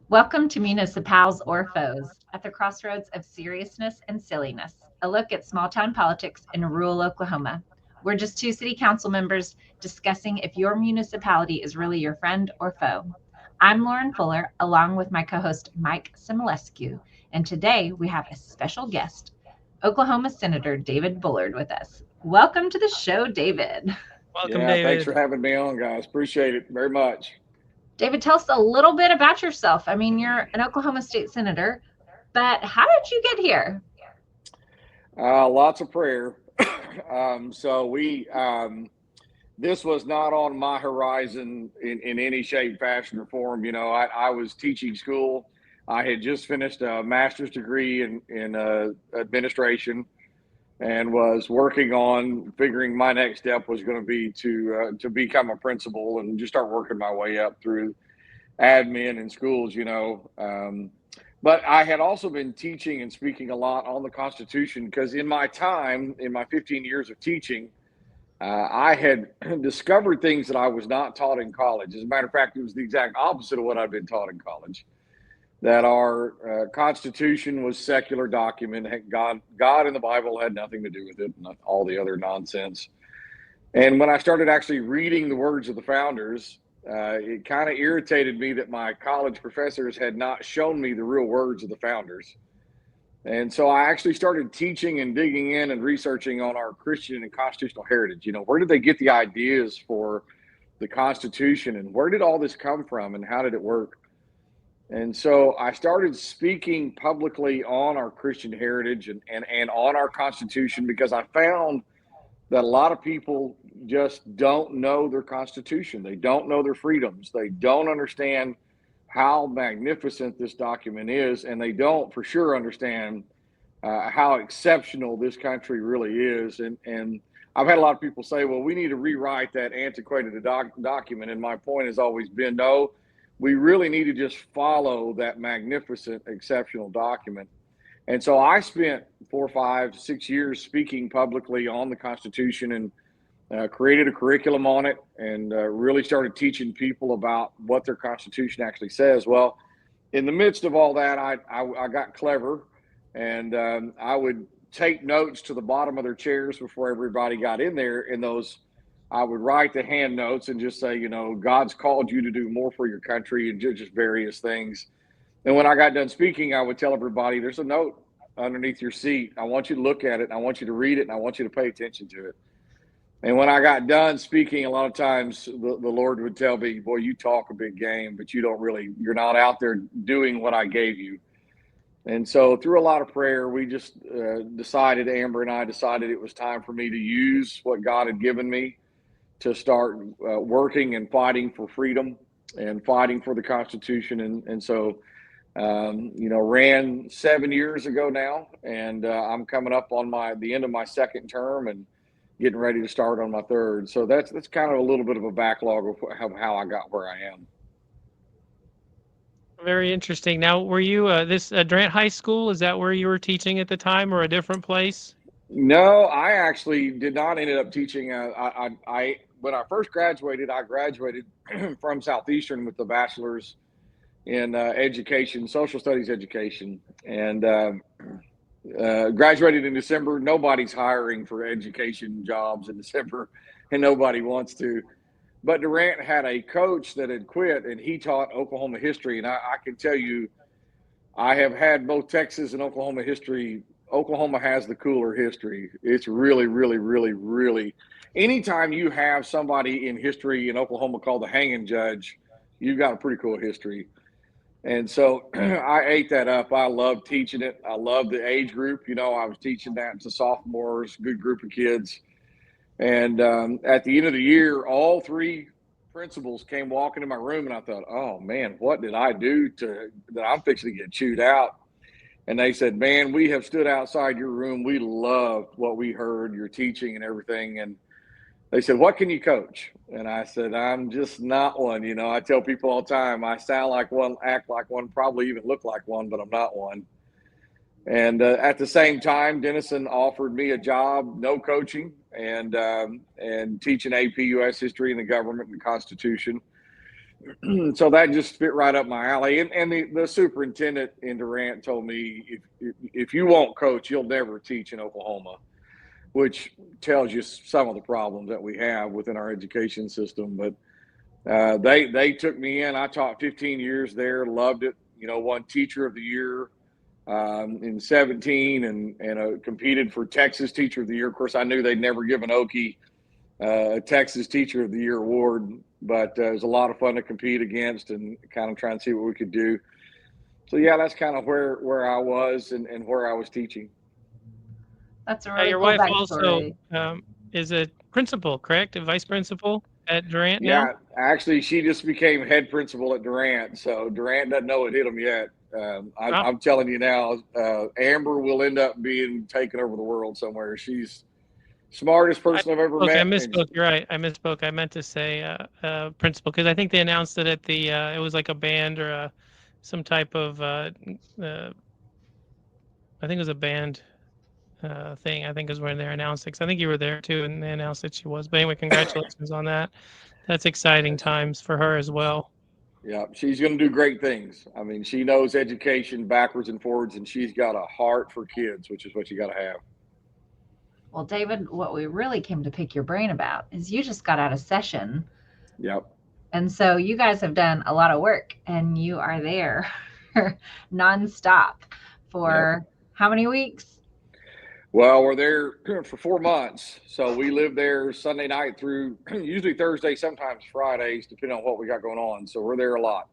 Welcome to Municipals or Foes, at the crossroads of seriousness and silliness, a look at small town politics in rural Oklahoma. We're just two city council members discussing if your municipality is really your friend or foe. I'm Lauren Fuller, along with my co host Mike Similescu, and today we have a special guest, Oklahoma Senator David Bullard, with us. Welcome to the show, David. Welcome, Yeah, thanks for David. having me on, guys. Appreciate it very much. David, tell us a little bit about yourself. I mean, you're an Oklahoma State Senator, but how did you get here? Lots of prayer. So this was not on my horizon in any shape, fashion, or form. I was teaching school. I had just finished a master's degree in administration and was working on figuring my next step was going to be to become a principal and just start working my way up through admin in schools. But I had also been teaching and speaking a lot on the Constitution because in my time, in my 15 years of teaching, I had discovered things that I was not taught in college. As a matter of fact, it was the exact opposite of what I'd been taught in college. That our Constitution was secular document. God and the Bible had nothing to do with it, and all the other nonsense. And when I started actually reading the words of the founders, it kind of irritated me that my college professors had not shown me the real words of the founders. And so I actually started teaching and digging in and researching on our Christian and constitutional heritage. Where did they get the ideas for the Constitution and where did all this come from and how did it work? And so I started speaking publicly on our Christian heritage and on our Constitution because I found that a lot of people just don't know their Constitution. They don't know their freedoms. They don't understand how magnificent this document is, and they don't for sure understand how exceptional this country really is. And I've had a lot of people say, well, we need to rewrite that antiquated document. And my point has always been, no, we really need to just follow that magnificent, exceptional document. And so I spent 4, 5, 6 years speaking publicly on the Constitution and created a curriculum on it and really started teaching people about what their Constitution actually says. Well, in the midst of all that, I got clever and I would take notes to the bottom of their chairs before everybody got in there. And those, I would write the hand notes and just say, God's called you to do more for your country and just various things. And when I got done speaking, I would tell everybody, there's a note underneath your seat. I want you to look at it. I want you to read it. And I want you to pay attention to it. And when I got done speaking, a lot of times the Lord would tell me, boy, you talk a big game, but you're not out there doing what I gave you. And so through a lot of prayer, we just Amber and I decided it was time for me to use what God had given me to start working and fighting for freedom and fighting for the Constitution. And so ran 7 years ago now, and I'm coming up on the end of my second term and getting ready to start on my third. So that's kind of a little bit of a backlog of how I got where I am. Very interesting. Now, were you this Durant High School? Is that where you were teaching at the time, or a different place? No, I actually did not end up teaching. I when I first graduated, I graduated from Southeastern with the bachelor's in education, social studies education, and graduated in December. Nobody's hiring for education jobs in December, and nobody wants to. But Durant had a coach that had quit, and he taught Oklahoma history. And I can tell you, I have had both Texas and Oklahoma history. Oklahoma has the cooler history. It's really, really, really, really. Anytime you have somebody in history in Oklahoma called the hanging judge, you've got a pretty cool history. And so I ate that up. I love teaching it. I love the age group. I was teaching that to sophomores, good group of kids. And at the end of the year, all three principals came walking in my room, and I thought, oh, man, what did I do that I'm fixing to get chewed out? And they said, man, we have stood outside your room. We loved what we heard, your teaching and everything. And they said, what can you coach? And I said, I'm just not one. I tell people all the time, I sound like one, act like one, probably even look like one, but I'm not one. And at the same time, Denison offered me a job, no coaching, and teaching AP US history and the government and the Constitution. so that just fit right up my alley. And the superintendent in Durant told me, if you won't coach, you'll never teach in Oklahoma, which tells you some of the problems that we have within our education system. But they took me in. I taught 15 years there, loved it. Won Teacher of the Year in 17 and competed for Texas Teacher of the Year. Of course, I knew they'd never given Okie a Texas Teacher of the Year award, but it was a lot of fun to compete against and kind of try and see what we could do. So, yeah, that's kind of where I was and where I was teaching. That's a really your cool wife backstory. also is a principal, correct? A vice principal at Durant Yeah, now? actually, she just became head principal at Durant, so Durant doesn't know it hit them yet. I'm telling you now, Amber will end up being taken over the world somewhere. She's smartest person I've ever met. I misspoke. You're right. I misspoke. I meant to say principal, because I think they announced it at the it was like a band or some type of I think it was a band thing. I think is when they announced it, because I think you were there too, and they announced that she was. But anyway, congratulations on that. That's exciting times for her as well. Yeah, she's going to do great things. I mean, she knows education backwards and forwards, and she's got a heart for kids, which is what you got to have. Well, David, what we really came to pick your brain about is you just got out of session. Yep. And so you guys have done a lot of work, and you are there nonstop for how many weeks? Well, we're there for 4 months. So we live there Sunday night through usually Thursday, sometimes Fridays, depending on what we got going on. So we're there a lot.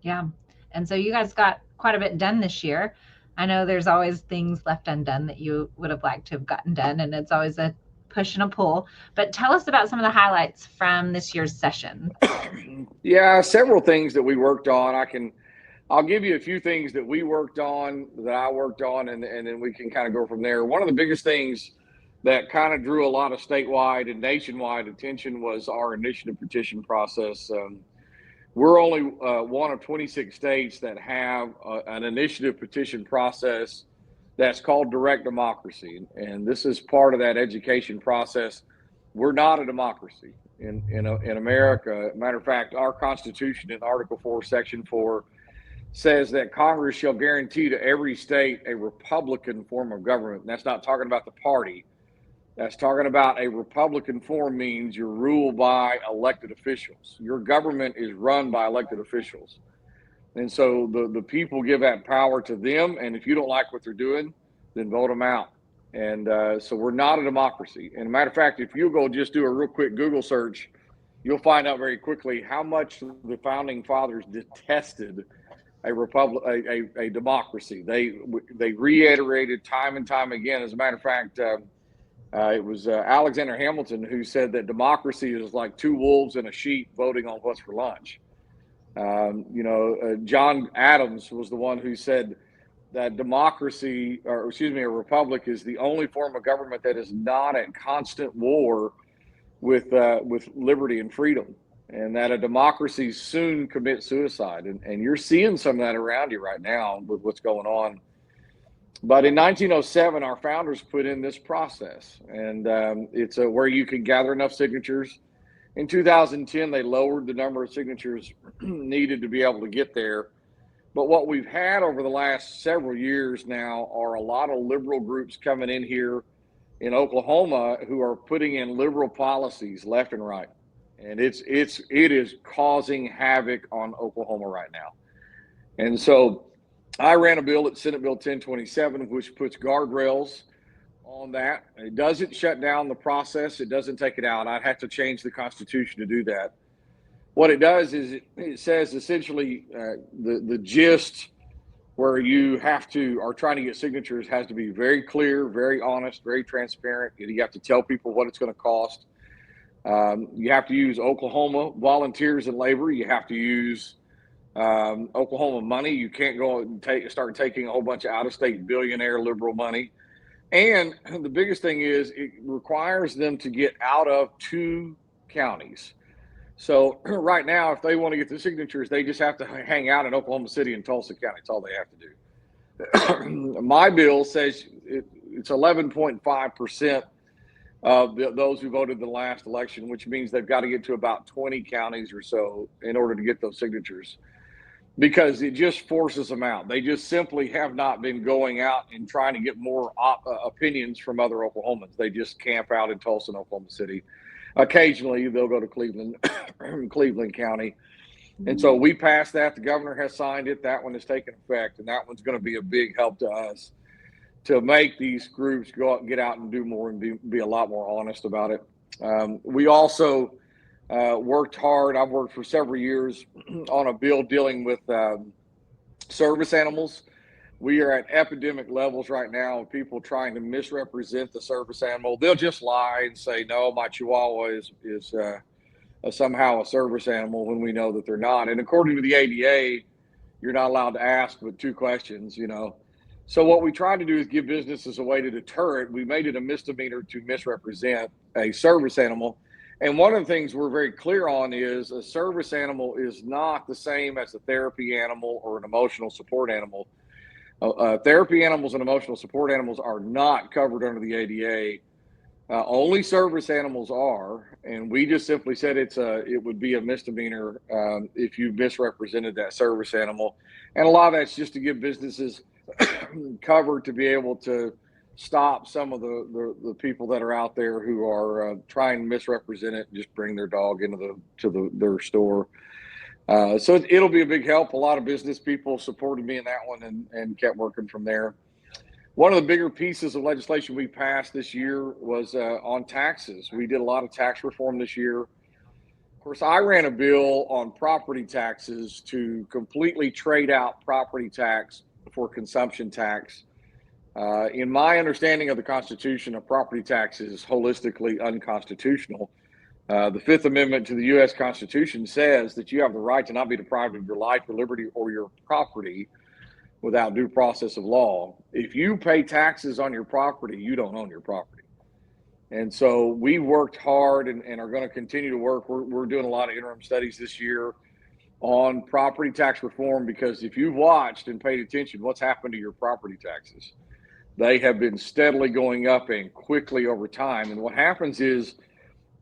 Yeah. And so you guys got quite a bit done this year. I know there's always things left undone that you would have liked to have gotten done, and it's always a push and a pull. But tell us about some of the highlights from this year's session. Yeah, several things that we worked on. I'll give you a few things that we worked on, that I worked on, and then we can kind of go from there. One of the biggest things that kind of drew a lot of statewide and nationwide attention was our initiative petition process. We're only one of 26 states that have an initiative petition process that's called direct democracy. And this is part of that education process. We're not a democracy in America. Matter of fact, our Constitution in Article 4, Section 4, says that Congress shall guarantee to every state a Republican form of government. And that's not talking about the party. That's talking about a Republican form means you're ruled by elected officials. Your government is run by elected officials. And so the people give that power to them. And if you don't like what they're doing, then vote them out. And so we're not a democracy. And a matter of fact, if you go just do a real quick Google search, you'll find out very quickly how much the founding fathers detested a democracy. They reiterated time and time again. As a matter of fact, it was Alexander Hamilton who said that democracy is like two wolves and a sheep voting on what's for lunch. John Adams was the one who said that a republic is the only form of government that is not at constant war with liberty and freedom, and that a democracy soon commits suicide. And you're seeing some of that around you right now with what's going on. But in 1907, our founders put in this process, and it's where you can gather enough signatures. In 2010, they lowered the number of signatures needed to be able to get there. But what we've had over the last several years now are a lot of liberal groups coming in here in Oklahoma who are putting in liberal policies left and right. And it is causing havoc on Oklahoma right now. And so I ran a bill at Senate Bill 1027, which puts guardrails on that. It doesn't shut down the process. It doesn't take it out. I'd have to change the Constitution to do that. What it does is it says essentially the gist where you are trying to get signatures has to be very clear, very honest, very transparent. You have to tell people what it's going to cost. You have to use Oklahoma volunteers and labor. You have to use Oklahoma money. You can't go and start taking a whole bunch of out-of-state billionaire liberal money. And the biggest thing is it requires them to get out of 2 counties. So right now, if they want to get the signatures, they just have to hang out in Oklahoma City and Tulsa County. That's all they have to do. My bill says it's 11.5% those who voted the last election, which means they've got to get to about 20 counties or so in order to get those signatures, because it just forces them out. They just simply have not been going out and trying to get more opinions from other Oklahomans. They just camp out in Tulsa and Oklahoma City. Occasionally, they'll go to Cleveland, Cleveland County. And so we passed that. The governor has signed it. That one has taken effect, and that one's going to be a big help to us to make these groups go out, get out and do more, and be a lot more honest about it. We also worked hard. I've worked for several years on a bill dealing with service animals. We are at epidemic levels right now of people trying to misrepresent the service animal. They'll just lie and say, no, my Chihuahua is somehow a service animal, when we know that they're not. And according to the ADA, you're not allowed to ask but 2 questions, you know. So what we tried to do is give businesses a way to deter it. We made it a misdemeanor to misrepresent a service animal. And one of the things we're very clear on is a service animal is not the same as a therapy animal or an emotional support animal. Therapy animals and emotional support animals are not covered under the ADA. Only service animals are, and we just simply said it would be a misdemeanor if you misrepresented that service animal. And a lot of that's just to give businesses cover to be able to stop some of the people that are out there who are trying to misrepresent it and just bring their dog into their store. So it'll be a big help. A lot of business people supported me in that one and kept working from there. One of the bigger pieces of legislation we passed this year was on taxes. We did a lot of tax reform this year. Of course, I ran a bill on property taxes to completely trade out property tax for consumption tax. In my understanding of the Constitution, a property tax is holistically unconstitutional. The Fifth Amendment to the U.S. Constitution says that you have the right to not be deprived of your life or liberty or your property without due process of law. If you pay taxes on your property, you don't own your property. And so we worked hard and are going to continue to work. We're doing a lot of interim studies this year on property tax reform, because if you've watched and paid attention, what's happened to your property taxes? They have been steadily going up and quickly over time. And what happens is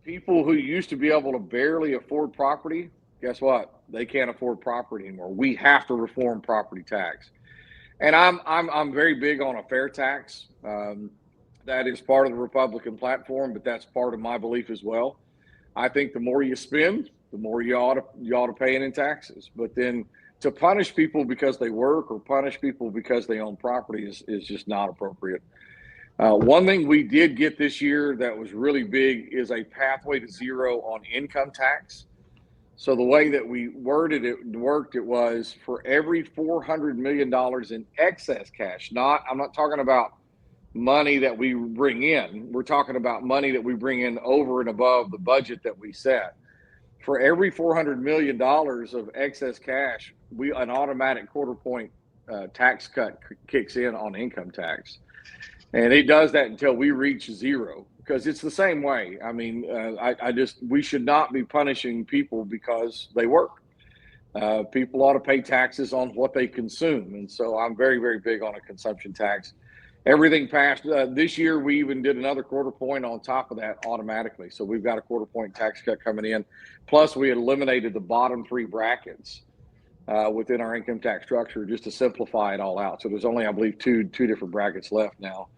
people who used to be able to barely afford property, guess what? They can't afford property anymore. We have to reform property tax. And I'm very big on a fair tax. That is part of the Republican platform, but that's part of my belief as well. I think the more you spend, the more you ought to pay in taxes. But then to punish people because they work or punish people because they own property is just not appropriate. One thing we did get this year that was really big is a pathway to zero on income tax. So the way that we worked it was for every $400 million in excess cash. I'm not talking about money that we bring in. We're talking about money that we bring in over and above the budget that we set. For every $400 million of excess cash, an automatic quarter point tax cut kicks in on income tax. And it does that until we reach zero, because it's the same way. I mean, we should not be punishing people because they work. People ought to pay taxes on what they consume. And so I'm very, very big on a consumption tax. Everything passed. This year, we even did another quarter point on top of that automatically. So we've got a quarter point tax cut coming in. Plus, we had eliminated the bottom 3 brackets within our income tax structure just to simplify it all out. So there's only, I believe, two different brackets left now.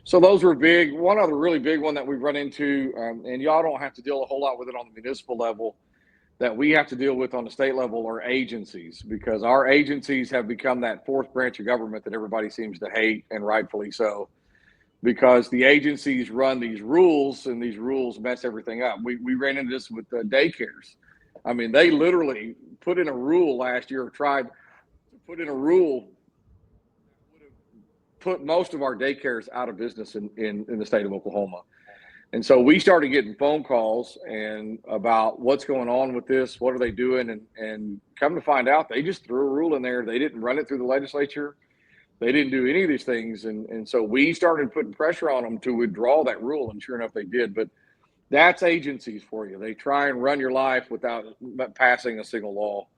So those were big. One other really big one that we've run into, and y'all don't have to deal a whole lot with it on the municipal level, that we have to deal with on the state level are agencies, because our agencies have become that 4th branch of government that everybody seems to hate, and rightfully so, because the agencies run these rules and these rules mess everything up. We ran into this with daycares. I mean, they literally put in a rule last year, or tried to put in a rule that would have put most of our daycares out of business in the state of Oklahoma. And so we started getting phone calls and about what's going on with this, what are they doing, and come to find out, they just threw a rule in there. They didn't run it through the legislature. They didn't do any of these things. And so we started putting pressure on them to withdraw that rule, and sure enough, they did. But that's agencies for you. They try and run your life without passing a single law.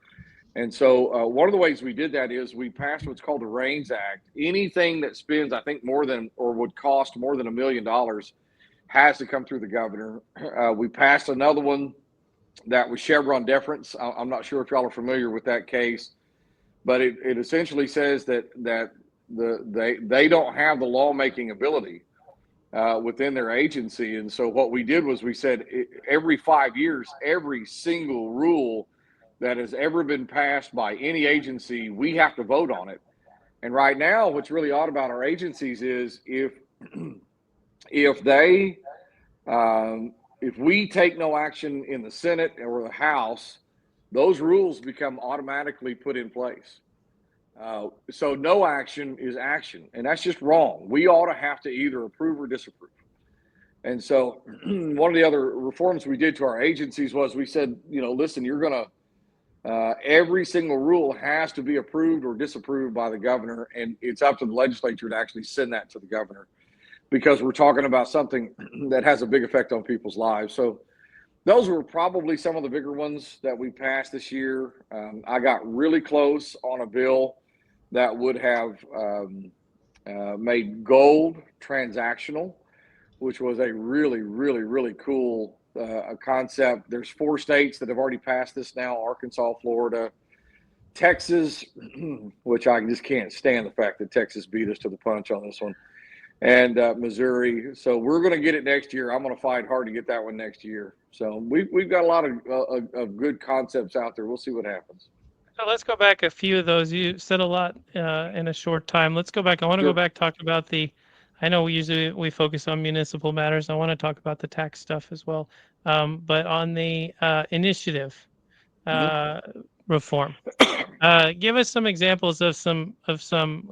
And so one of the ways we did that is we passed what's called the REINS Act. Anything that spends, I think, more than, or would cost more than $1 million, has to come through the governor. We passed another one that was Chevron deference. I'm not sure if y'all are familiar with that case, but it essentially says that they don't have the lawmaking ability within their agency. And so what we did was we said every 5 years, every single rule that has ever been passed by any agency, we have to vote on it. And right now, what's really odd about our agencies is if we take no action in the Senate or the House, those rules become automatically put in place. So no action is action, and that's just wrong. We ought to have to either approve or disapprove. And so one of the other reforms we did to our agencies was we said, listen, you're going to every single rule has to be approved or disapproved by the governor, and it's up to the legislature to actually send that to the governor, because we're talking about something that has a big effect on people's lives. So those were probably some of the bigger ones that we passed this year. I got really close on a bill that would have made gold transactional, which was a really, really, really cool concept. There's 4 states that have already passed this now: Arkansas, Florida, Texas, which I just can't stand the fact that Texas beat us to the punch on this one, and Missouri. So we're going to get it next year. I'm going to fight hard to get that one next year. So we've got a lot of good concepts out there. We'll see what happens. So let's go back a few of those. You said a lot in a short time. Let's go back. I want to go back, talk about I know we focus on municipal matters. I want to talk about the tax stuff as well. But on the initiative reform, give us some examples of some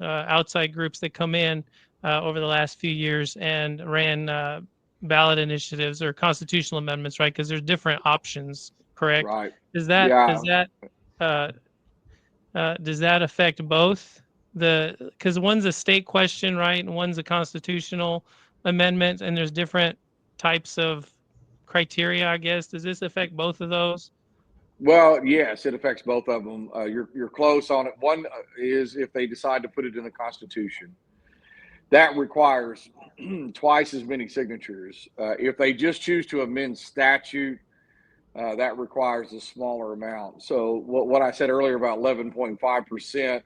outside groups that come in over the last few years and ran ballot initiatives or constitutional amendments, right? Because there's different options, correct? Right. Does that affect both? Because one's a state question, right, and one's a constitutional amendment, and there's different types of criteria, I guess. Does this affect both of those? Well, yes, it affects both of them. You're close on it. One is if they decide to put it in the Constitution. That requires twice as many signatures. If they just choose to amend statute, that requires a smaller amount. So what I said earlier about 11.5%,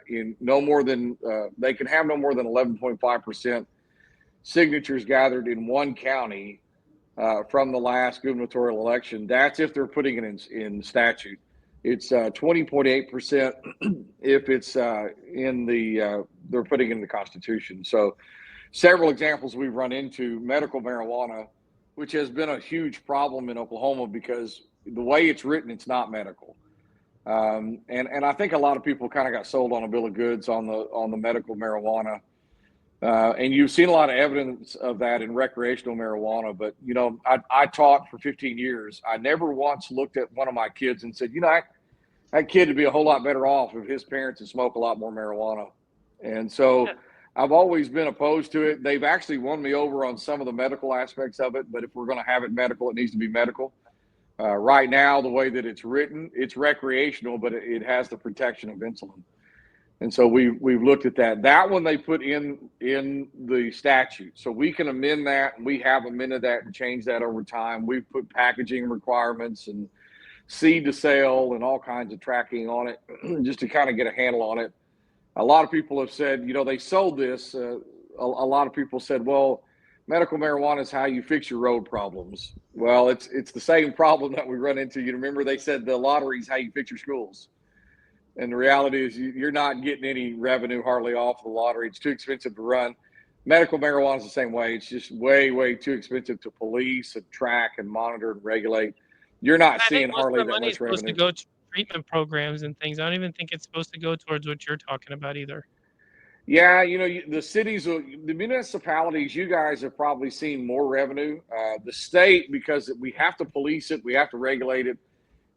in no more than they can have no more than 11.5% signatures gathered in one county from the last gubernatorial election. That's if they're putting it in statute. It's 20.8% if it's they're putting it in the Constitution. So several examples we've run into: medical marijuana, which has been a huge problem in Oklahoma because the way it's written, it's not medical. And I think a lot of people kind of got sold on a bill of goods on the medical marijuana. And you've seen a lot of evidence of that in recreational marijuana. But, I taught for 15 years. I never once looked at one of my kids and said, that kid would be a whole lot better off if his parents had smoked a lot more marijuana. And so I've always been opposed to it. They've actually won me over on some of the medical aspects of it. But if we're going to have it medical, it needs to be medical. Right now, the way that it's written, it's recreational, but it has the protection of insulin. And so we've looked at that. That one they put in the statute. So we can amend that, and we have amended that and changed that over time. We've put packaging requirements and seed to sale and all kinds of tracking on it just to kind of get a handle on it. A lot of people have said, they sold this. A lot of people said, well, medical marijuana is how you fix your road problems. Well, it's the same problem that we run into. You remember they said the lottery is how you fix your schools. And the reality is you're not getting any revenue hardly off the lottery. It's too expensive to run. Medical marijuana is the same way. It's just way, way too expensive to police and track and monitor and regulate. You're not seeing hardly that much revenue. Supposed to go to treatment programs and things. I don't even think it's supposed to go towards what you're talking about either. Yeah, the cities, the municipalities, you guys have probably seen more revenue. The state, because we have to police it, we have to regulate it,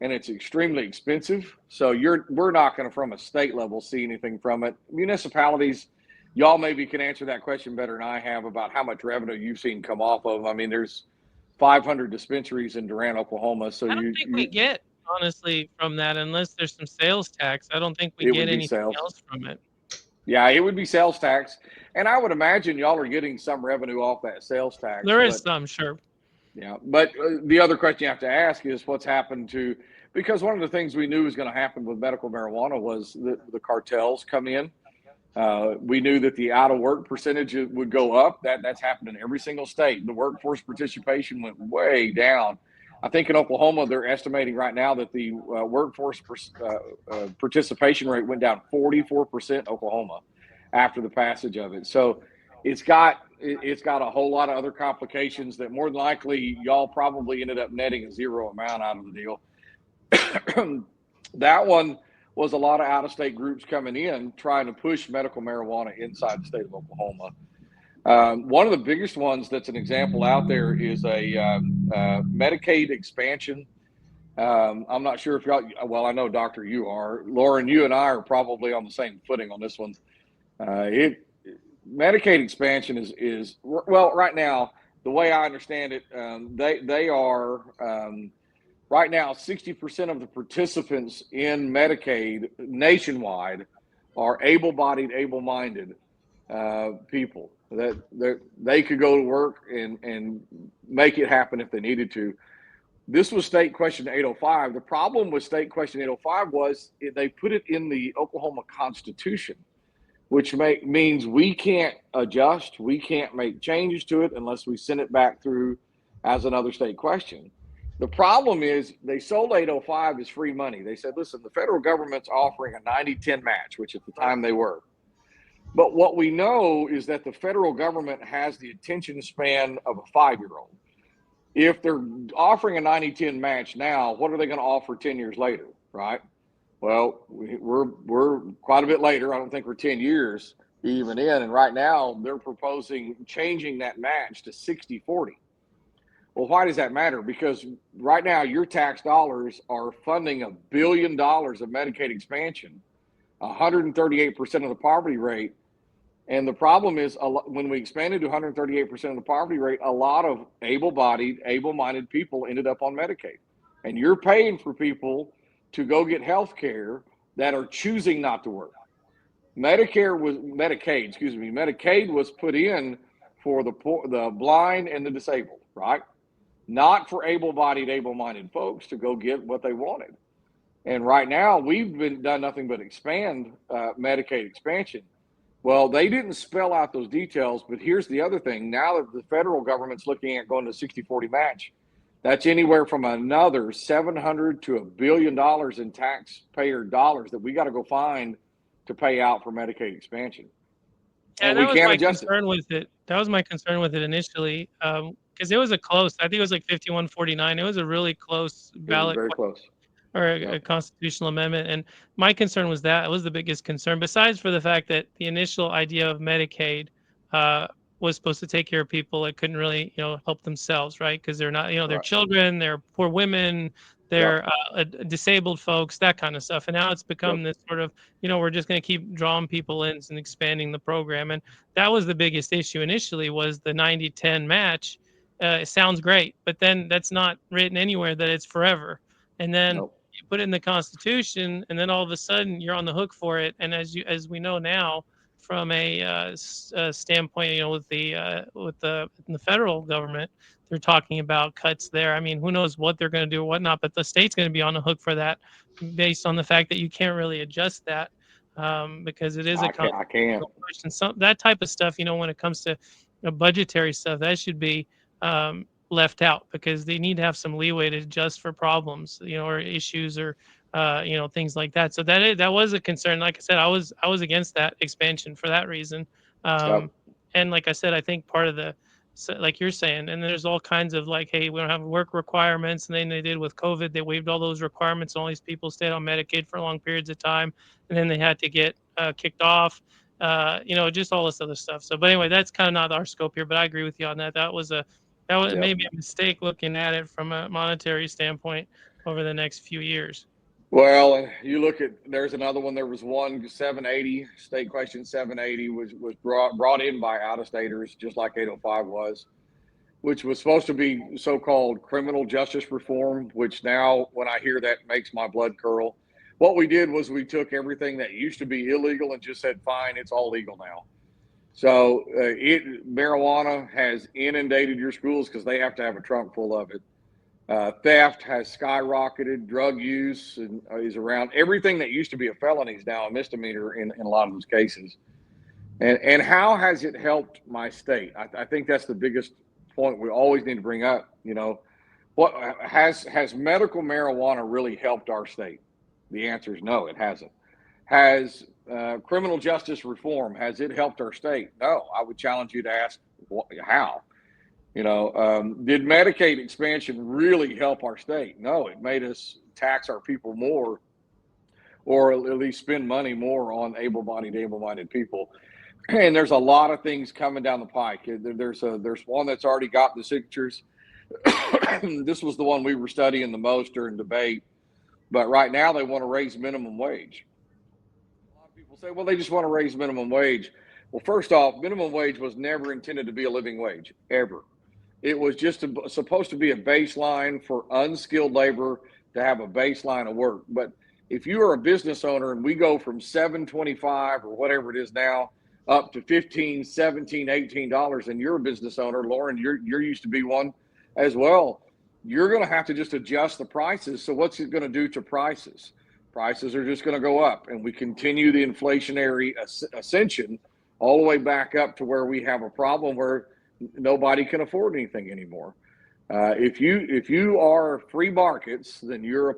and it's extremely expensive. So we're not going to, from a state level, see anything from it. Municipalities, y'all maybe can answer that question better than I have about how much revenue you've seen come off of. I mean, there's 500 dispensaries in Durant, Oklahoma. So I don't think we get, honestly, from that unless there's some sales tax. I don't think we get anything else from it. Yeah, it would be sales tax. And I would imagine y'all are getting some revenue off that sales tax. There is some, sure. Yeah. But the other question you have to ask is what's happened to, because one of the things we knew was going to happen with medical marijuana was the cartels come in. We knew that the out of work percentage would go up. That's happened in every single state. The workforce participation went way down. I think in Oklahoma, they're estimating right now that the workforce participation rate went down 44% in Oklahoma after the passage of it. So it's got a whole lot of other complications that more than likely y'all probably ended up netting a zero amount out of the deal. That one was a lot of out-of-state groups coming in trying to push medical marijuana inside the state of Oklahoma. One of the biggest ones that's an example out there is a Medicaid expansion. I'm not sure if y'all, well, I know, Doctor, you are. Lauren, you and I are probably on the same footing on this one. Medicaid expansion is well, right now, the way I understand it, they are right now 60% of the participants in Medicaid nationwide are able-bodied, able-minded people that they could go to work and make it happen if they needed to. This was State Question 805. The problem with State Question 805 was they put it in the Oklahoma Constitution, which means we can't adjust, we can't make changes to it unless we send it back through as another state question. The problem is they sold 805 as free money. They said, listen, the federal government's offering a 90-10 match, which at the time they were. But what we know is that the federal government has the attention span of a 5-year-old. If they're offering a 90-10 match now, what are they going to offer 10 years later, right? Well, we're quite a bit later. I don't think we're 10 years even in. And right now they're proposing changing that match to 60-40. Well, why does that matter? Because right now your tax dollars are funding $1 billion of Medicaid expansion, 138% of the poverty rate. And the problem is when we expanded to 138% of the poverty rate, a lot of able-bodied, able-minded people ended up on Medicaid. And you're paying for people to go get health care that are choosing not to work. Medicaid was put in for the blind and the disabled, right? Not for able-bodied, able-minded folks to go get what they wanted. And right now we've done nothing but expand Medicaid expansion. Well, they didn't spell out those details, but here's the other thing. Now that the federal government's looking at going to 60-40 match, that's anywhere from another $700 to $1 billion in taxpayer dollars that we got to go find to pay out for Medicaid expansion. And we can't adjust it. That was my concern with it initially, because it was a close. I think it was like 51-49. It was a really close ballot. Very close. Or a constitutional amendment. And my concern was that was the biggest concern, besides for the fact that the initial idea of Medicaid was supposed to take care of people that couldn't really, help themselves, right? Because they're not, they're children, they're poor women, they're disabled folks, that kind of stuff. And now it's become this sort of, we're just going to keep drawing people in and expanding the program. And that was the biggest issue initially, was the 90-10 match. It sounds great, but then that's not written anywhere that it's forever. And then you put it in the Constitution, and then all of a sudden you're on the hook for it. And as we know now, from a standpoint, with the federal government, they're talking about cuts there. I mean, who knows what they're going to do or whatnot, but the state's going to be on the hook for that, based on the fact that you can't really adjust that because it is a constitutional question. That type of stuff, when it comes to budgetary stuff, that should be left out, because they need to have some leeway to adjust for problems, or issues, or things like that. So that was a concern. Like I said, I was against that expansion for that reason. And like I said, I think part of like you're saying, and there's all kinds of like, hey, we don't have work requirements, and then they did with COVID, they waived all those requirements, and all these people stayed on Medicaid for long periods of time, and then they had to get kicked off. Just all this other stuff. So, but anyway, that's kind of not our scope here. But I agree with you on that. That was maybe a mistake looking at it from a monetary standpoint over the next few years. Well, you look at, there's another one. There was one 780, State Question 780 was brought in by out-of-staters, just like 805 was, which was supposed to be so-called criminal justice reform, which now when I hear that makes my blood curl. what we did was we took everything that used to be illegal and just said, fine, it's all legal now. So marijuana has inundated your schools because they have to have a trunk full of it. Theft has skyrocketed. Drug use is around. Everything that used to be a felony is now a misdemeanor in a lot of those cases. And how has it helped my state? I think that's the biggest point we always need to bring up. You know, what has medical marijuana really helped our state? The answer is no, it hasn't. Has criminal justice reform, has it helped our state? No. I would challenge you to ask how. You know, did Medicaid expansion really help our state? No, it made us tax our people more, or at least spend money more on able-bodied people. And there's a lot of things coming down the pike. There's one that's already got the signatures. This was the one we were studying the most during debate. But right now they want to raise minimum wage. A lot of people say, well, they just want to raise minimum wage. Well, first off, minimum wage was never intended to be a living wage, ever. It was just supposed to be a baseline for unskilled labor to have a baseline of work. But if you are a business owner and we go from $7.25 or whatever it is now up to $15, $17, $18, and you're a business owner, Lauren, you're used to be one as well, you're going to have to just adjust the prices. So what's it going to do to prices? Prices are just going to go up, and we continue the inflationary ascension all the way back up to where we have a problem where nobody can afford anything anymore. If you are free markets, then you're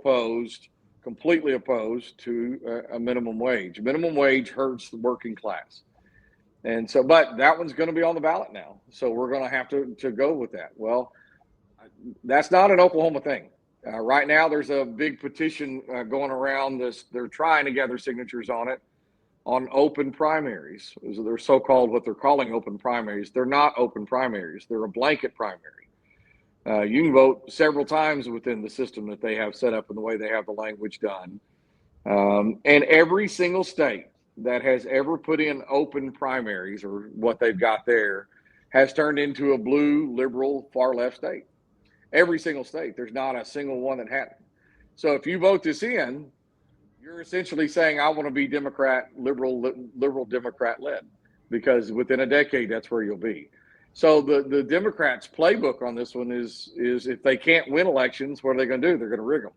completely opposed to a minimum wage. Minimum wage hurts the working class. And so, but that one's going to be on the ballot now. So we're going to have to go with that. Well, that's not an Oklahoma thing. Right now, there's a big petition going around this. They're trying to gather signatures on it, on open primaries. They're so-called what they're calling open primaries. They're not open primaries. They're a blanket primary. You can vote several times within the system that they have set up and the way they have the language done. And every single state that has ever put in open primaries, or what they've got there, has turned into a blue, liberal, far left state. Every single state. There's not a single one that hadn't. So if you vote this in, you're essentially saying, I want to be Democrat, liberal Democrat led, because within a decade, that's where you'll be. So the Democrats' playbook on this one is if they can't win elections, what are they going to do? They're going to rig them.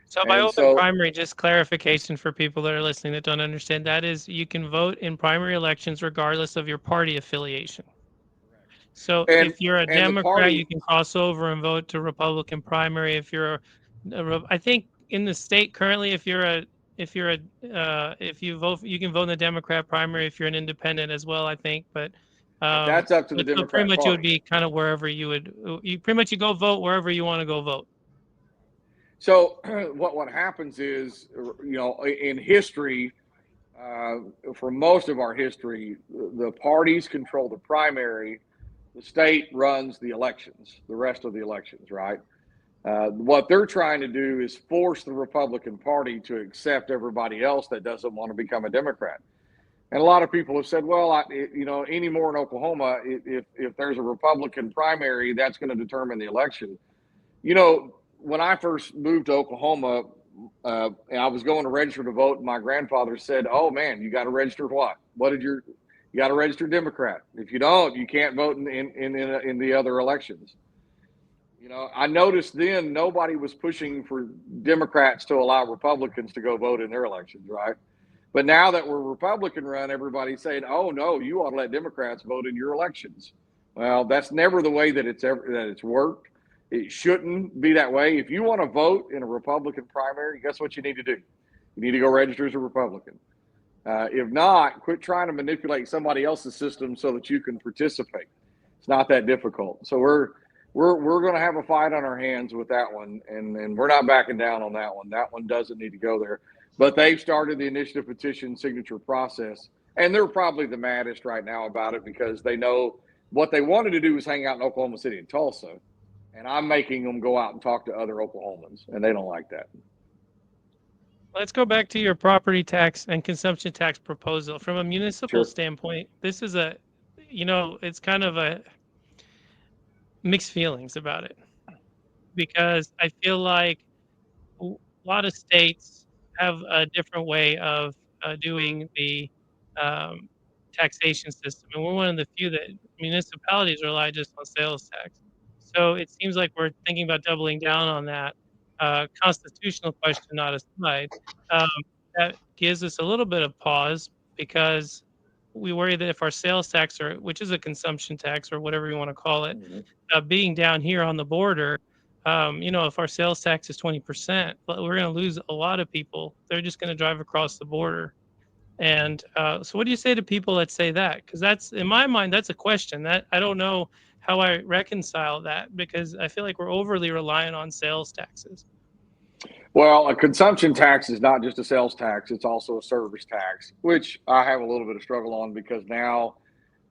So by open primary, just clarification for people that are listening that don't understand, that is, you can vote in primary elections regardless of your party affiliation. So if you're a Democrat, you can cross over and vote to Republican primary. If you're I think in the state currently, if you vote, you can vote in the Democrat primary if you're an independent as well, I think. But that's up to the Democrat pretty much party. It would be kind of wherever you go vote wherever you want to go vote. So what happens is, you know, in history, for most of our history, the parties control the primary. The state runs the elections, the rest of the elections, right? What they're trying to do is force the Republican Party to accept everybody else that doesn't want to become a Democrat. And a lot of people have said, well, anymore in Oklahoma, if there's a Republican primary, that's going to determine the election. You know, when I first moved to Oklahoma, and I was going to register to vote, and my grandfather said, oh, man, you got to register what? You got to register Democrat. If you don't, you can't vote in the other elections. You know, I noticed then nobody was pushing for Democrats to allow Republicans to go vote in their elections, right? But now that we're Republican run, everybody's saying, oh, no, you ought to let Democrats vote in your elections. Well, that's never the way that it's worked. It shouldn't be that way. If you want to vote in a Republican primary, guess what you need to do? You need to go register as a Republican. If not, quit trying to manipulate somebody else's system so that you can participate. It's not that difficult. So we're going to have a fight on our hands with that one, and we're not backing down on that one. That one doesn't need to go there. But they've started the initiative petition signature process, and they're probably the maddest right now about it because they know what they wanted to do was hang out in Oklahoma City and Tulsa, and I'm making them go out and talk to other Oklahomans, and they don't like that. Let's go back to your property tax and consumption tax proposal. From a municipal standpoint, this is it's kind of a mixed feelings about it, because I feel like a lot of states have a different way of doing the um, taxation system, and we're one of the few that municipalities rely just on sales tax. So it seems like we're thinking about doubling down on that. Constitutional question not aside, um, that gives us a little bit of pause because we worry that if our sales tax, or which is a consumption tax or whatever you want to call it, Mhm. being down here on the border, if our sales tax is 20%, but we're going to lose a lot of people. They're just going to drive across the border. And so, what do you say to people that say that? Because that's, in my mind, that's a question that I don't know how I reconcile that, because I feel like we're overly reliant on sales taxes. Well, a consumption tax is not just a sales tax, it's also a service tax, which I have a little bit of struggle on because now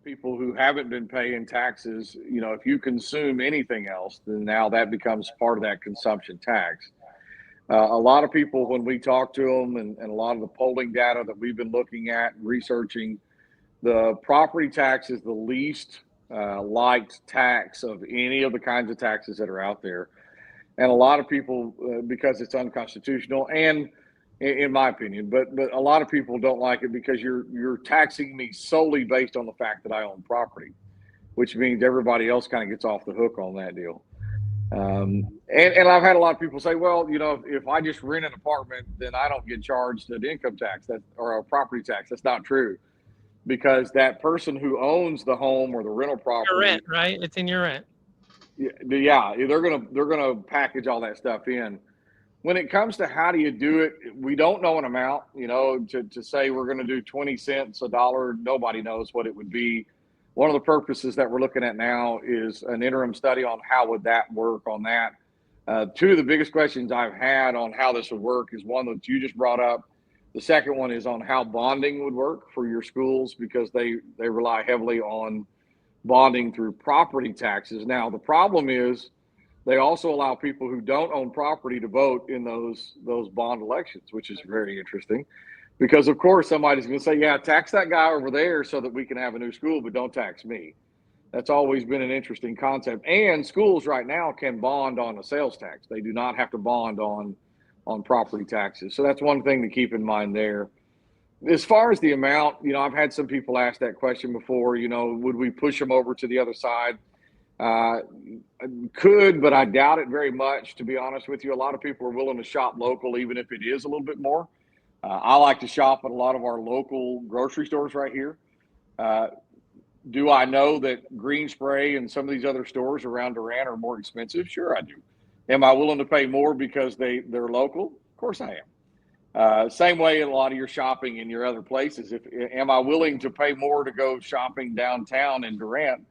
people who haven't been paying taxes, if you consume anything else, then now that becomes part of that consumption tax. A lot of people, when we talk to them, and a lot of the polling data that we've been looking at and researching, the property tax is the least liked tax of any of the kinds of taxes that are out there. And a lot of people, because it's unconstitutional, and in my opinion, but a lot of people don't like it because you're taxing me solely based on the fact that I own property, which means everybody else kind of gets off the hook on that deal. And I've had a lot of people say, well, if I just rent an apartment, then I don't get charged an income tax or a property tax. That's not true, because that person who owns the home or the rental Your property, rent, right? It's in your rent. yeah, they're gonna package all that stuff in. When it comes to how do you do it, we don't know an amount. To say we're going to do 20 cents, a dollar, nobody knows what it would be. One of the purposes that we're looking at now is an interim study on how would that work on that. Two of the biggest questions I've had on how this would work is one that you just brought up. The second one is on how bonding would work for your schools, because they rely heavily on bonding through property taxes. Now, the problem is they also allow people who don't own property to vote in those bond elections, which is very interesting. Because of course somebody's going to say, yeah, tax that guy over there so that we can have a new school, but don't tax me. That's always been an interesting concept. And schools right now can bond on a sales tax. They do not have to bond on property taxes. So that's one thing to keep in mind there. As far as the amount, I've had some people ask that question before, would we push them over to the other side? Could, but I doubt it very much, to be honest with you. A lot of people are willing to shop local, even if it is a little bit more. I like to shop at a lot of our local grocery stores right here. Do I know that Green Spray and some of these other stores around Durant are more expensive? Sure, I do. Am I willing to pay more because they're local? Of course I am. Same way in a lot of your shopping in your other places. Am I willing to pay more to go shopping downtown in Durant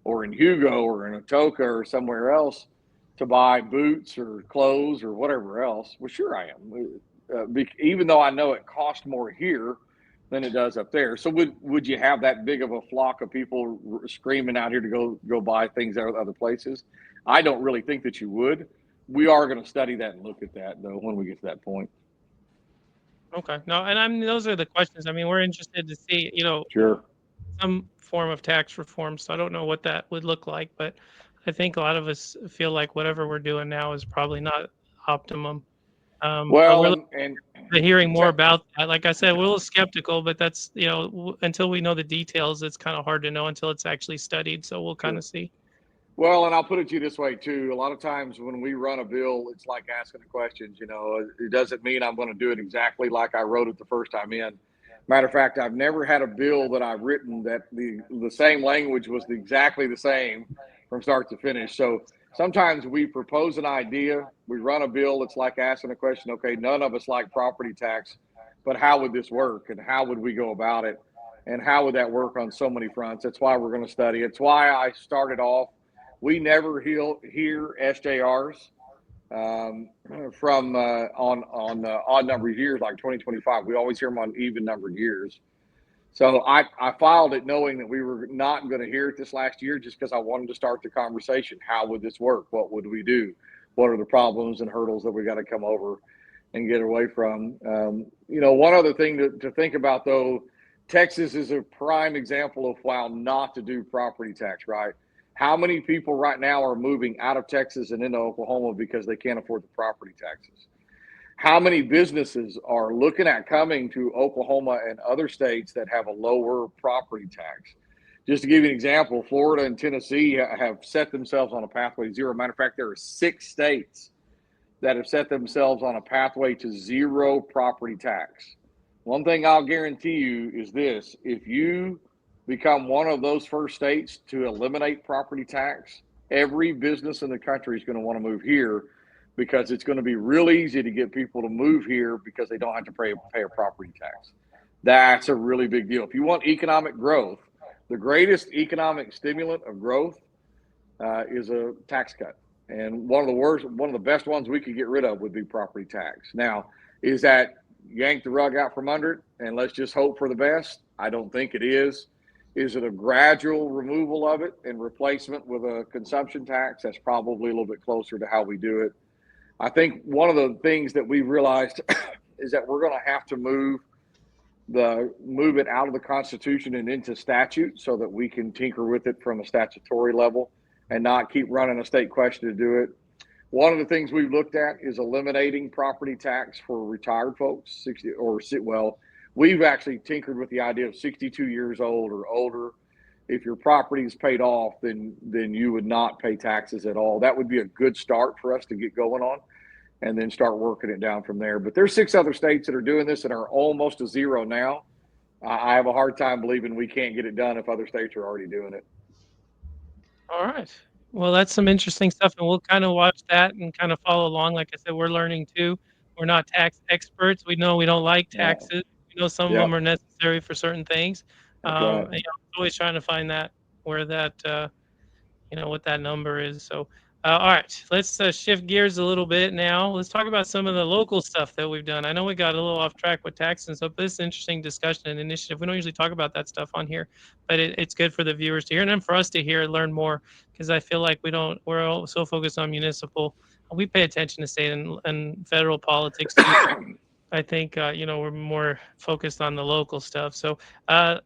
or in Hugo or in Atoka or somewhere else to buy boots or clothes or whatever else? Well, sure I am. Even though I know it costs more here than it does up there. So would you have that big of a flock of people screaming out here to go buy things at other places? I don't really think that you would. We are going to study that and look at that, though, when we get to that point. Okay. No, and those are the questions. I mean, we're interested to see, Sure. some form of tax reform. So I don't know what that would look like, but I think a lot of us feel like whatever we're doing now is probably not optimum. But Well, we're and hearing more about that. Like I said, we're a little skeptical, but that's, until we know the details, it's kind of hard to know until it's actually studied. So we'll kind of see. Well, and I'll put it to you this way too. A lot of times when we run a bill, it's like asking the questions. It doesn't mean I'm going to do it exactly like I wrote it the first time in. Matter of fact, I've never had a bill that I've written that the same language was exactly the same from start to finish. So sometimes we propose an idea, we run a bill. It's like asking a question. Okay, none of us like property tax, but how would this work, and how would we go about it, and how would that work on so many fronts? That's why we're going to study. It's why I started off. We never hear SJRs from on odd numbered years like 2025. We always hear them on even numbered years. So I filed it knowing that we were not going to hear it this last year, just because I wanted to start the conversation. How would this work? What would we do? What are the problems and hurdles that we got to come over and get away from? One other thing to think about, though, Texas is a prime example of how not to do property tax, right? How many people right now are moving out of Texas and into Oklahoma because they can't afford the property taxes? how many businesses are looking at coming to Oklahoma and other states that have a lower property tax. Just to give you an example, Florida and Tennessee have set themselves on a pathway to zero. Matter of fact, there are 6 states that have set themselves on a pathway to zero property tax. One thing I'll guarantee you is this: if you become one of those first states to eliminate property tax, every business in the country is going to want to move here, because it's going to be real easy to get people to move here because they don't have to pay a property tax. That's a really big deal. If you want economic growth, the greatest economic stimulant of growth is a tax cut. And one of the best ones we could get rid of would be property tax. Now, is that yank the rug out from under it and let's just hope for the best? I don't think it is. Is it a gradual removal of it and replacement with a consumption tax? That's probably a little bit closer to how we do it. I think one of the things that we realized is that we're going to have to move it out of the Constitution and into statute so that we can tinker with it from a statutory level and not keep running a state question to do it. One of the things we've looked at is eliminating property tax for retired folks, we've actually tinkered with the idea of 62 years old or older. If your property is paid off, then you would not pay taxes at all. That would be a good start for us to get going on, and then start working it down from there. But there's 6 other states that are doing this and are almost to zero now. I have a hard time believing we can't get it done if other states are already doing it. All right. Well, that's some interesting stuff, and we'll kind of watch that and kind of follow along. Like I said, we're learning too. We're not tax experts. We know we don't like taxes. We know some of them are necessary for certain things. Right. And, always trying to find that where that what that number is. So, all right, let's shift gears a little bit now. Let's talk about some of the local stuff that we've done. I know we got a little off track with tax and stuff, but this is an interesting discussion and initiative. We don't usually talk about that stuff on here, but it's good for the viewers to hear and then for us to hear and learn more, because I feel like we're all so focused on municipal. We pay attention to state and federal politics too. I think, we're more focused on the local stuff. So talk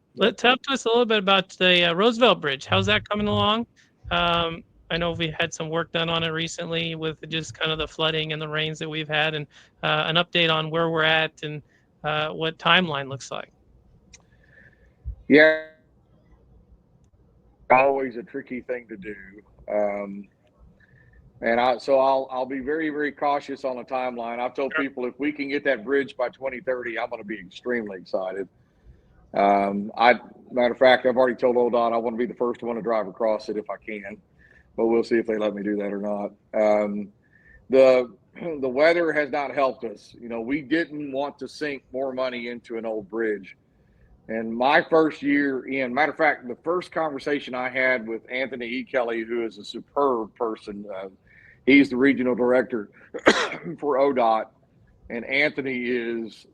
to us a little bit about the Roosevelt Bridge. How's that coming along? I know we had some work done on it recently with just kind of the flooding and the rains that we've had, and an update on where we're at and what timeline looks like. Yeah, always a tricky thing to do. I'll be very, very cautious on the timeline. I've told people if we can get that bridge by 2030, I'm going to be extremely excited. Matter of fact, I've already told ODOT I want to be the first one to drive across it if I can, but we'll see if they let me do that or not. The weather has not helped us. We didn't want to sink more money into an old bridge. And my first year in, matter of fact, the first conversation I had with Anthony E. Kelly, who is a superb person, he's the regional director for ODOT. And Anthony is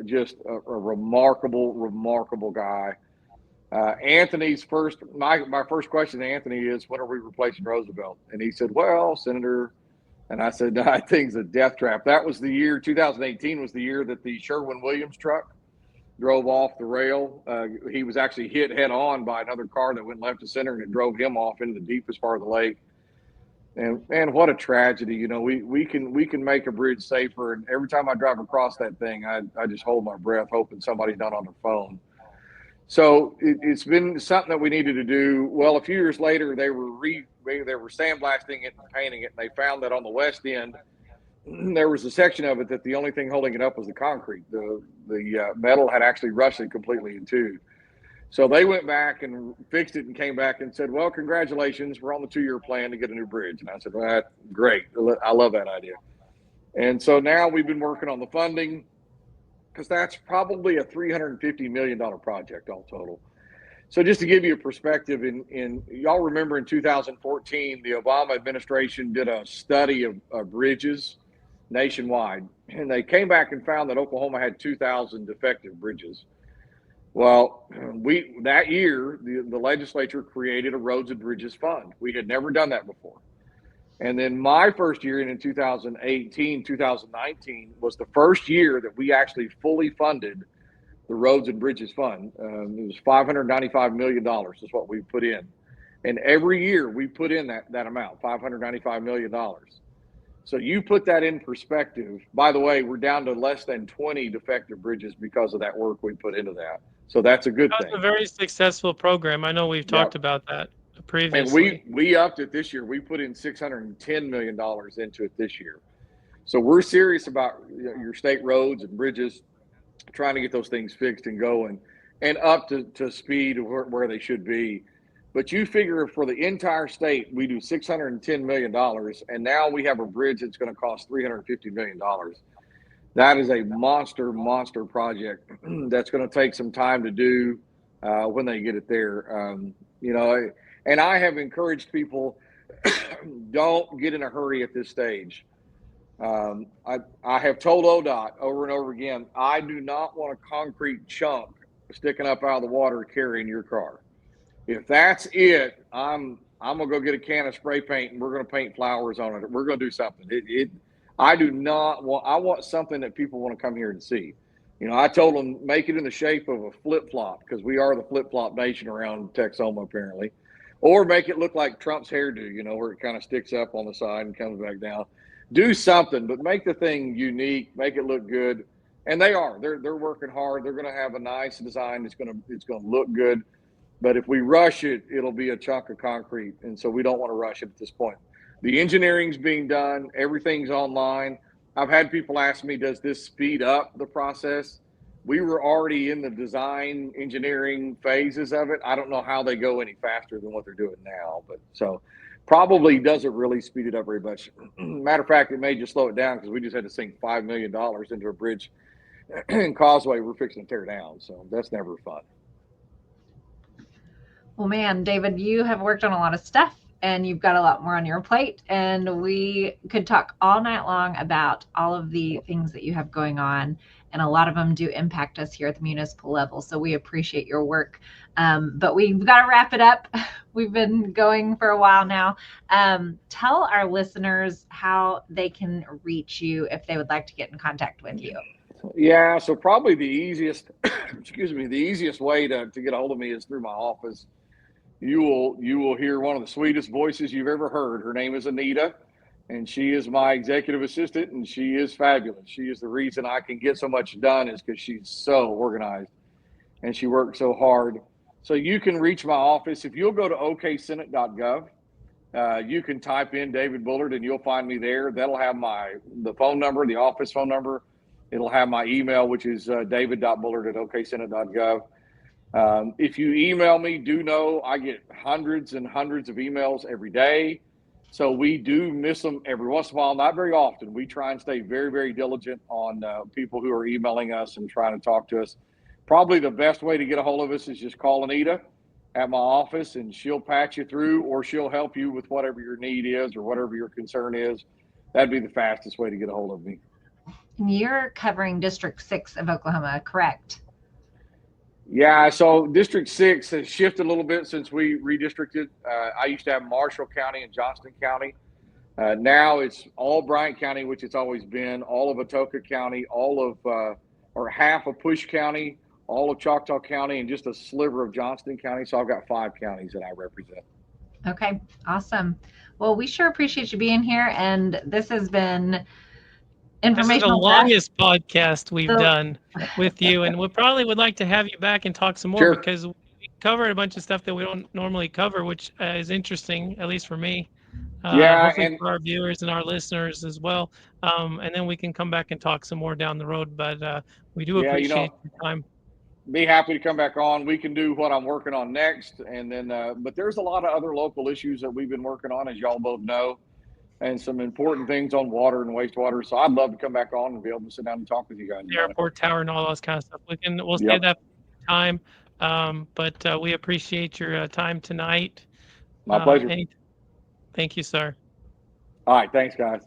just a remarkable, remarkable guy. My first question to Anthony is, when are we replacing Roosevelt? And he said, well, Senator, and I said, I think it's a death trap. That was the year, 2018 was the year that the Sherwin-Williams truck drove off the rail. He was actually hit head on by another car that went left to center, and it drove him off into the deepest part of the lake. And what a tragedy. We can make a bridge safer. And every time I drive across that thing, I just hold my breath, hoping somebody's not on their phone. So it's been something that we needed to do. Well, a few years later, they were sandblasting it and painting it, and they found that on the west end, there was a section of it that the only thing holding it up was the concrete. The metal had actually rusted completely in two. So they went back and fixed it and came back and said, well, congratulations, we're on the 2-year plan to get a new bridge. And I said, well, that's great. I love that idea. And so now we've been working on the funding, because that's probably a $350 million project all total. So just to give you a perspective, y'all remember in 2014, the Obama administration did a study of bridges nationwide, and they came back and found that Oklahoma had 2,000 defective bridges. Well, that year, the legislature created a Roads and Bridges Fund. We had never done that before. And then my first year in 2018, 2019 was the first year that we actually fully funded the Roads and Bridges Fund. It was $595 million is what we put in. And every year we put in that amount, $595 million. So you put that in perspective. By the way, we're down to less than 20 defective bridges because of that work we put into that. So that's a good That thing. was a very successful program. I know we've talked about that previously. And we upped it this year. We put in $610 million into it this year. So we're serious about your state roads and bridges, trying to get those things fixed and going and up to speed where they should be. But you figure for the entire state, we do $610 million, and now we have a bridge that's going to cost $350 million. That is a monster project that's going to take some time to do when they get it there. And I have encouraged people, don't get in a hurry at this stage. I have told ODOT over and over again, I do not want a concrete chunk sticking up out of the water carrying your car. If that's it, I'm gonna go get a can of spray paint and we're gonna paint flowers on it. We're gonna do something. I want something that people want to come here and see. I told them make it in the shape of a flip flop, because we are the flip flop nation around Texoma apparently, or make it look like Trump's hairdo, where it kind of sticks up on the side and comes back down. Do something, but make the thing unique, make it look good. And they're working hard. They're going to have a nice design. It's going to look good. But if we rush it, it'll be a chunk of concrete. And so we don't want to rush it at this point. The engineering's being done. Everything's online. I've had people ask me, does this speed up the process? We were already in the design engineering phases of it. I don't know how they go any faster than what they're doing now, but so probably doesn't really speed it up very much. Matter of fact, it may just slow it down, because we just had to sink $5 million into a bridge and causeway we're fixing to tear down. So that's never fun. Well, man, David, you have worked on a lot of stuff and you've got a lot more on your plate, and we could talk all night long about all of the things that you have going on, and a lot of them do impact us here at the municipal level. So we appreciate your work. But we've got to wrap it up. We've been going for a while now. Tell our listeners how they can reach you if they would like to get in contact with you. Yeah, so probably the easiest, the easiest way to get a hold of me is through my office. You will hear one of the sweetest voices you've ever heard. Her name is Anita, and she is my executive assistant, and she is fabulous. She is the reason I can get so much done, is because she's so organized and she works so hard. So you can reach my office. If you'll go to oksenate.gov, you can type in David Bullard and you'll find me there. That'll have the phone number, the office phone number. It'll have my email, which is david.bullard@oksenate.gov. If you email me, do know I get hundreds and hundreds of emails every day. So we do miss them every once in a while, not very often. We try and stay very, very diligent on people who are emailing us and trying to talk to us. Probably the best way to get a hold of us is just call Anita at my office, and she'll patch you through, or she'll help you with whatever your need is or whatever your concern is. That'd be the fastest way to get a hold of me. And you're covering District 6 of Oklahoma, correct? Yeah, so District 6 has shifted a little bit since we redistricted. I used to have Marshall County and Johnston County. Now it's all Bryant County, which it's always been, all of Atoka County, or half of Push County, all of Choctaw County, and just a sliver of Johnston County. So I've got 5 counties that I represent. Okay, awesome. Well, we sure appreciate you being here, and this has been informational. This is the longest podcast we've done with you, and we probably would like to have you back and talk some more. Sure. Because we covered a bunch of stuff that we don't normally cover, which is interesting, at least for me. And for our viewers and our listeners as well. And then we can come back and talk some more down the road. But we do appreciate your time. Be happy to come back on. We can do what I'm working on next, and then. But there's a lot of other local issues that we've been working on, as y'all both know, and some important things on water and wastewater. So I'd love to come back on and be able to sit down and talk with you guys. The airport tower and all those kind of stuff. We'll save that time. But we appreciate your time tonight. My pleasure. Thank you, sir. All right. Thanks, guys.